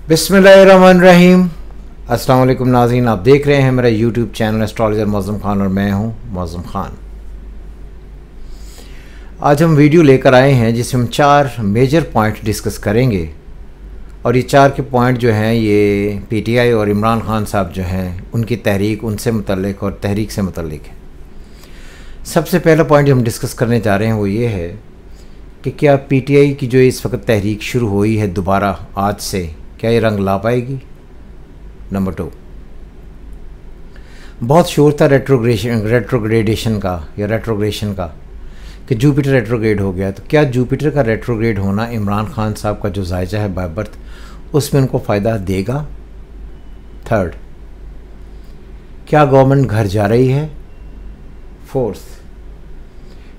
बिस्मिल्लाहिर्रहमानिर्रहीम। अस्सलाम वालेकुम नाज़रीन, आप देख रहे हैं मेरा YouTube channel astrologer Mauzam Khan और मैं हूं मौज़म खान। आज हम वीडियो लेकर आए हैं जिसमें हम 4 मेजर पॉइंट डिस्कस करेंगे और ये 4 के पॉइंट जो हैं ये पीटीआई और इमरान खान साहब जो हैं उनकी तहरीक, उनसे मुतल्लिक और तहरीक से मुतल्लिक है। सबसे पहला पॉइंट जो हम डिस्कस करने जा रहे हैं वो ये है कि क्या पीटीआई की जो इस वक्त तहरीक शुरू हुई है दोबारा आज से, क्या ये रंग ला पाएगी। नंबर 2, बहुत शोर था रेट्रोग्रेडेशन का या रेट्रोग्रेशन का कि जुपिटर रेट्रोग्रेड हो गया, तो क्या जुपिटर का रेट्रोग्रेड होना इमरान खान साहब का जो जायजा है बाय बर्थ उसमें उनको फ़ायदा देगा। 3rd, क्या गवर्नमेंट घर जा रही है। 4th,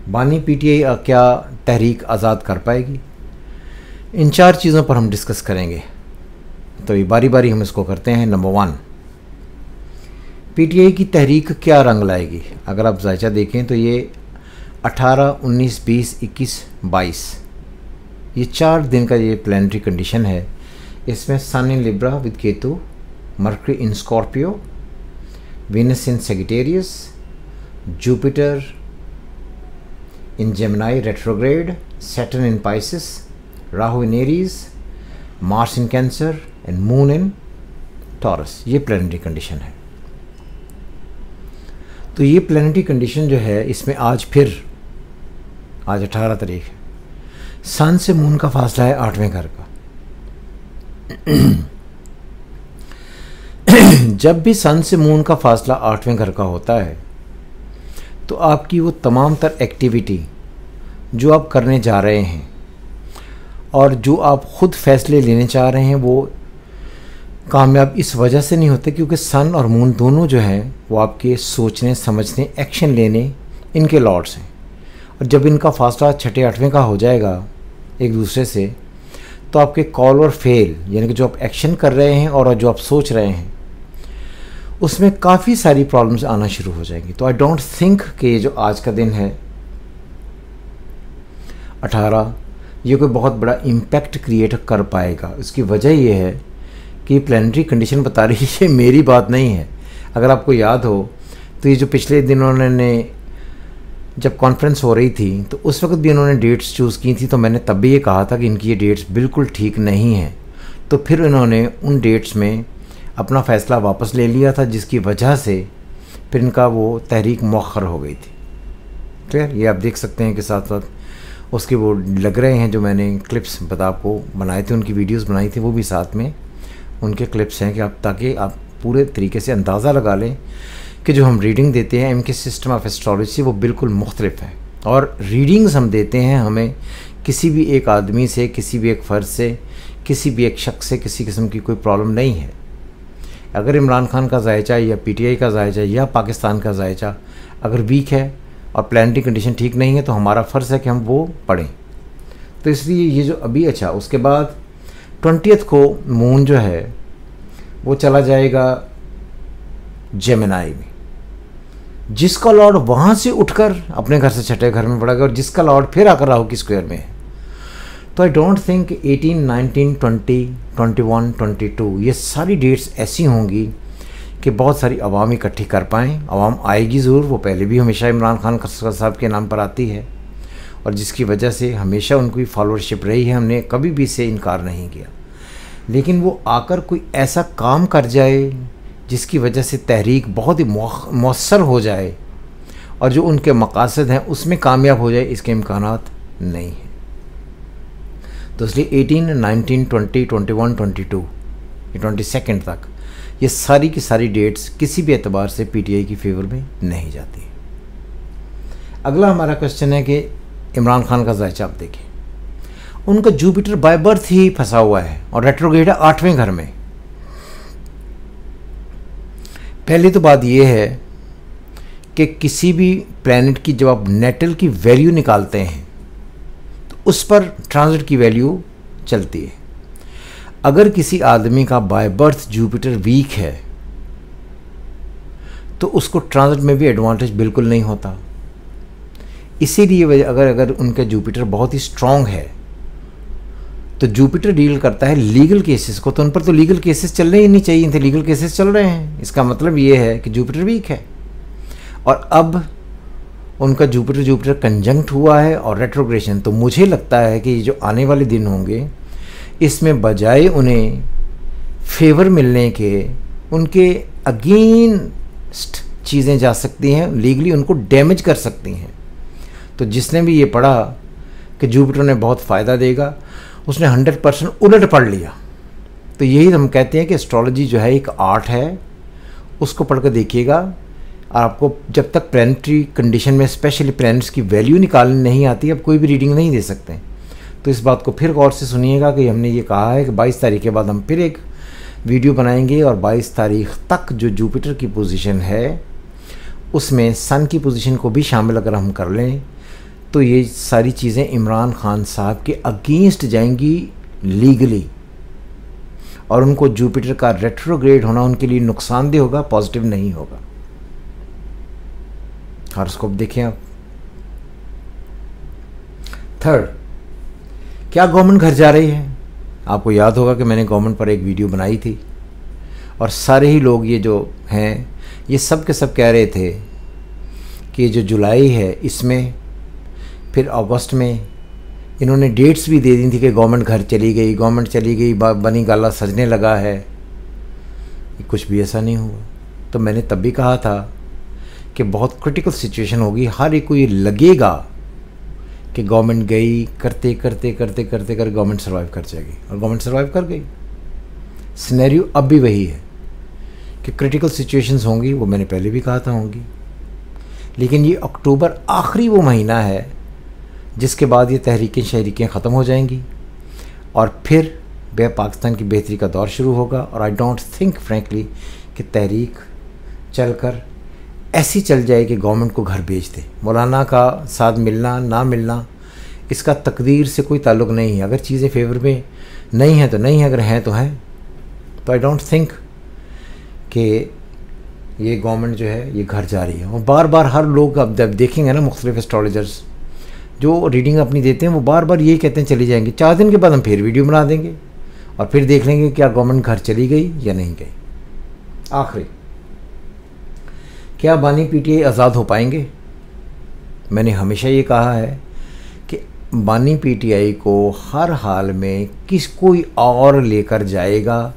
बानी पीटीआई क्या तहरीक आज़ाद कर पाएगी। इन 4 चीज़ों पर हम डिस्कस करेंगे, तो ये बारी बारी हम इसको करते हैं। नंबर 1, पीटीआई की तहरीक क्या रंग लाएगी। अगर आप जायचा देखें तो ये 18, 19, 20, 21, 22 ये 4 दिन का ये प्लानिटरी कंडीशन है। इसमें Sun in Libra with Ketu, Mercury in Scorpio, Venus in Sagittarius, Jupiter in Gemini retrograde, Saturn in Pisces, Rahu in Aries, Mars in Cancer and Moon in Taurus. ये प्लानिटरी कंडीशन है। तो ये प्लानिटरी कंडीशन जो है इसमें आज 18 तारीख है, सन से मून का फासला है 8वें घर का। जब भी सन से मून का फासला 8वें घर का होता है तो आपकी वो तमाम तर एक्टिविटी जो आप करने जा रहे हैं और जो आप ख़ुद फैसले लेने चाह रहे हैं वो कामयाब इस वजह से नहीं होते क्योंकि सन और मून दोनों जो हैं वो आपके सोचने, समझने, एक्शन लेने इनके लॉर्ड्स हैं। और जब इनका फासला 6, 8वें का हो जाएगा एक दूसरे से, तो आपके कॉल और फेल यानी कि जो आप एक्शन कर रहे हैं और जो आप सोच रहे हैं उसमें काफ़ी सारी प्रॉब्लम्स आना शुरू हो जाएंगी। तो आई डोंट थिंक कि ये जो आज का दिन है 18 ये कोई बहुत बड़ा इम्पैक्ट क्रिएट कर पाएगा। इसकी वजह ये है कि प्लानिटरी कंडीशन बता रही है, ये मेरी बात नहीं है। अगर आपको याद हो तो ये जो पिछले दिनों उन्होंने जब कॉन्फ्रेंस हो रही थी तो उस वक्त भी इन्होंने डेट्स चूज़ की थी, तो मैंने तब भी ये कहा था कि इनकी ये डेट्स बिल्कुल ठीक नहीं हैं। तो फिर इन्होंने उन डेट्स में अपना फ़ैसला वापस ले लिया था, जिसकी वजह से फिर इनका वो तहरीक मौखर हो गई थी। क्लियर, ये आप देख सकते हैं कि साथ साथ उसके वो लग रहे हैं जो मैंने क्लिप्स आपको बनाए थे, उनकी वीडियोस बनाई थी, वो भी साथ में उनके क्लिप्स हैं कि आप ताकि आप पूरे तरीके से अंदाज़ा लगा लें कि जो हम रीडिंग देते हैं इनके सिस्टम ऑफ एस्ट्रोलॉजी वो बिल्कुल मुख्तलिफ है। और रीडिंग्स हम देते हैं हमें किसी भी एक आदमी से, किसी भी एक फ़र्द से, किसी भी एक शख्स से किसी किस्म की कोई प्रॉब्लम नहीं है। अगर इमरान खान का जायचा या पीटीआई का जायचा या पाकिस्तान का जायचा अगर वीक है और प्लानिटरी कंडीशन ठीक नहीं है तो हमारा फ़र्ज़ है कि हम वो पढ़ें। तो इसलिए ये जो अभी उसके बाद 20th को मून जो है वो चला जाएगा जेमिनी में, जिसका लॉर्ड वहाँ से उठकर अपने घर से 6ठे घर में पड़ेगा और जिसका लॉर्ड फिर आकर राहु की स्क्वायर में है। तो आई डोंट थिंक 18, 19, 20, 21, 22 ये सारी डेट्स ऐसी होंगी कि बहुत सारी आवाम इकट्ठी कर पाएँ। आवाम आएगी ज़रूर, वो पहले भी हमेशा इमरान खान साहब के नाम पर आती है और जिसकी वजह से हमेशा उनकी फॉलोअरशिप रही है, हमने कभी भी इससे इनकार नहीं किया। लेकिन वो आकर कोई ऐसा काम कर जाए जिसकी वजह से तहरीक बहुत ही मौसर हो जाए और जो उनके मकासद हैं उसमें कामयाब हो जाए, इसके इम्कानात नहीं हैं। तो इसलिए 18, 19, 20, 21, 22 ये 22 तक ये सारी की सारी डेट्स किसी भी एतबार से पीटीआई की फेवर में नहीं जाती। अगला हमारा क्वेश्चन है कि इमरान खान का जायचा आप देखें, उनका जुपिटर बाय बर्थ ही फंसा हुआ है और रेट्रोग्रेड है 8वें घर में। पहली तो बात यह है कि किसी भी प्लैनेट की जब आप नेटल की वैल्यू निकालते हैं तो उस पर ट्रांजिट की वैल्यू चलती है। अगर किसी आदमी का बाय बर्थ जुपिटर वीक है तो उसको ट्रांजिट में भी एडवांटेज बिल्कुल नहीं होता। इसीलिए अगर उनका जुपिटर बहुत ही स्ट्रॉन्ग है तो जुपिटर डील करता है लीगल केसेस को, तो उन पर तो लीगल केसेस चलने ही नहीं चाहिए थे, लीगल केसेस चल रहे हैं। इसका मतलब ये है कि जुपिटर वीक है। और अब उनका जुपिटर कंजंक्ट हुआ है और रेट्रोग्रेशन। तो मुझे लगता है कि जो आने वाले दिन होंगे इसमें बजाय उन्हें फेवर मिलने के उनके अगेंस्ट चीज़ें जा सकती हैं, लीगली उनको डैमेज कर सकती हैं। तो जिसने भी ये पढ़ा कि जुपिटर ने बहुत फ़ायदा देगा, उसने 100% उलट पढ़ लिया। तो यही हम कहते हैं कि एस्ट्रोलॉजी जो है एक आर्ट है, उसको पढ़ कर देखिएगा। और आपको जब तक प्लैनेटरी कंडीशन में स्पेशली प्लैनेट्स की वैल्यू निकालनी नहीं आती, आप कोई भी रीडिंग नहीं दे सकते। तो इस बात को फिर गौर से सुनिएगा कि हमने ये कहा है कि 22 तारीख के बाद हम फिर एक वीडियो बनाएंगे, और 22 तारीख तक जो जुपिटर की पोजीशन है उसमें सन की पोजीशन को भी शामिल अगर हम कर लें तो ये सारी चीज़ें इमरान खान साहब के अगेंस्ट जाएंगी लीगली, और उनको जुपिटर का रेट्रोग्रेड होना उनके लिए नुकसानदेह होगा, पॉजिटिव नहीं होगा। हॉरोस्कोप देखें आप। थर्ड, क्या गवर्नमेंट घर जा रही है? आपको याद होगा कि मैंने गवर्नमेंट पर एक वीडियो बनाई थी, और सारे ही लोग ये जो हैं ये सब के सब कह रहे थे कि जो जुलाई है इसमें, फिर अगस्त में इन्होंने डेट्स भी दे दी थी कि गवर्नमेंट घर चली गई, गवर्नमेंट चली गई, बनी गाला सजने लगा है। कुछ भी ऐसा नहीं हुआ। तो मैंने तब भी कहा था कि बहुत क्रिटिकल सिचुएशन होगी, हर एक को ये लगेगा कि गवर्नमेंट गई, करते करते करते करते कर गवर्नमेंट सर्वाइव कर जाएगी, और गवर्नमेंट सर्वाइव कर गई। सिनेरियो अब भी वही है कि क्रिटिकल सिचुएशंस होंगी, वो मैंने पहले भी कहा था होंगी। लेकिन ये अक्टूबर आखिरी वो महीना है जिसके बाद ये तहरीकें शहरीकें ख़त्म हो जाएंगी, और फिर पाकिस्तान की बेहतरी का दौर शुरू होगा। और आई डोंट थिंक फ्रैंकली कि तहरीक चलकर ऐसी चल जाए कि गवर्नमेंट को घर भेज दे। मौलाना का साथ मिलना ना मिलना इसका तकदीर से कोई ताल्लुक़ नहीं है। अगर चीज़ें फेवर में नहीं हैं तो नहीं है, अगर हैं तो हैं। तो आई डोंट थिंक कि ये गवर्नमेंट जो है ये घर जा रही है। और बार बार हर लोग अब जब देखेंगे ना, मुख्तलिफ एस्ट्रोलॉजर्स जो रीडिंग अपनी देते हैं वो बार बार यही कहते हैं चली जाएंगी। 4 दिन के बाद हम फिर वीडियो बना देंगे और फिर देख लेंगे क्या गवर्नमेंट घर चली गई या नहीं गई। आखिरी, क्या बानी पीटीआई आज़ाद हो पाएंगे? मैंने हमेशा ये कहा है कि बानी पीटीआई को हर हाल में कोई और लेकर जाएगा,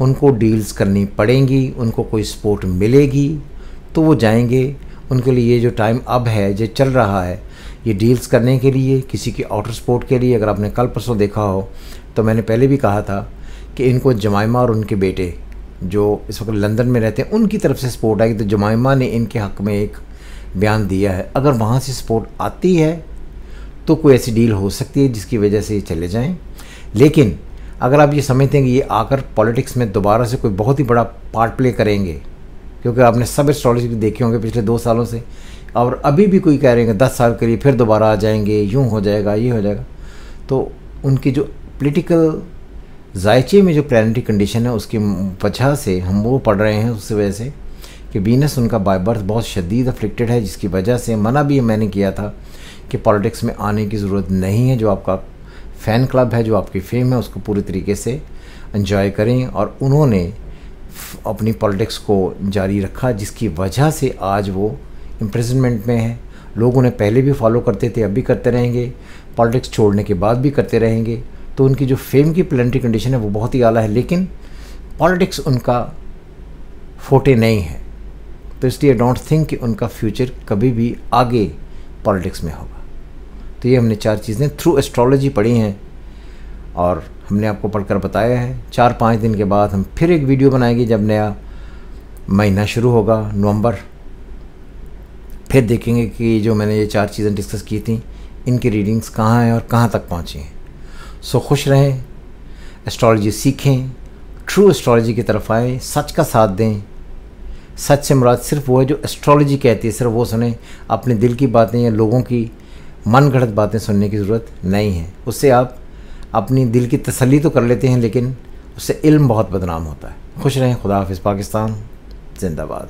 उनको डील्स करनी पड़ेंगी, उनको कोई सपोर्ट मिलेगी तो वो जाएंगे। उनके लिए ये जो टाइम अब है, जो चल रहा है, ये डील्स करने के लिए, किसी की आउटर सपोर्ट के लिए। अगर आपने कल परसों देखा हो तो मैंने पहले भी कहा था कि इनको जमाइमा और उनके बेटे जो इस वक्त लंदन में रहते हैं उनकी तरफ से सपोर्ट आएगी। तो जमाइमा ने इनके हक़ में एक बयान दिया है। अगर वहाँ से सपोर्ट आती है तो कोई ऐसी डील हो सकती है जिसकी वजह से ये चले जाएं। लेकिन अगर आप ये समझते हैं कि ये आकर पॉलिटिक्स में दोबारा से कोई बहुत ही बड़ा पार्ट प्ले करेंगे, क्योंकि आपने सब एस्ट्रोलॉजी देखे होंगे पिछले 2 सालों से, और अभी भी कोई कह रहे हैं 10 साल के लिए फिर दोबारा आ जाएंगे, यूँ हो जाएगा, ये हो जाएगा, तो उनकी जो पॉलिटिकल जायचे में जो प्लानिटरी कंडीशन है उसकी वजह से हम वो पढ़ रहे हैं, उस वजह से कि वीनस उनका बाय बर्थ बहुत शदीद अफ्लिक्टेड है, जिसकी वजह से मना भी मैंने किया था कि पॉलिटिक्स में आने की ज़रूरत नहीं है। जो आपका फ़ैन क्लब है, जो आपकी फेम है, उसको पूरी तरीके से एंजॉय करें। और उन्होंने अपनी पॉलिटिक्स को जारी रखा, जिसकी वजह से आज वो इम्प्रिजनमेंट में है। लोग उन्हें पहले भी फॉलो करते थे, अब भी करते रहेंगे, पॉलिटिक्स छोड़ने के बाद भी करते रहेंगे। तो उनकी जो फेम की प्लानिटरी कंडीशन है वो बहुत ही आला है, लेकिन पॉलिटिक्स उनका फोटे नहीं है। तो इसलिए आई डोंट थिंक कि उनका फ्यूचर कभी भी आगे पॉलिटिक्स में होगा। तो ये हमने 4 चीज़ें थ्रू एस्ट्रोलॉजी पढ़ी हैं और हमने आपको पढ़कर बताया है। 4-5 दिन के बाद हम फिर एक वीडियो बनाएंगे जब नया महीना शुरू होगा, नवंबर। फिर देखेंगे कि जो मैंने ये 4 चीज़ें डिस्कस की थी, इनकी रीडिंग्स कहाँ हैं और कहाँ तक पहुँची हैं। सो खुश रहें, एस्ट्रोलॉजी सीखें, ट्रू एस्ट्रोलॉजी की तरफ आएँ, सच का साथ दें। सच से मुराद सिर्फ वो है जो एस्ट्रोलॉजी कहती है, सिर्फ वो सुने। अपने दिल की बातें या लोगों की मन गढ़ंत बातें सुनने की ज़रूरत नहीं है। उससे आप अपनी दिल की तसल्ली तो कर लेते हैं, लेकिन उससे इल्म बहुत बदनाम होता है। खुश रहें। खुदा हाफिज़। पाकिस्तान जिंदाबाद।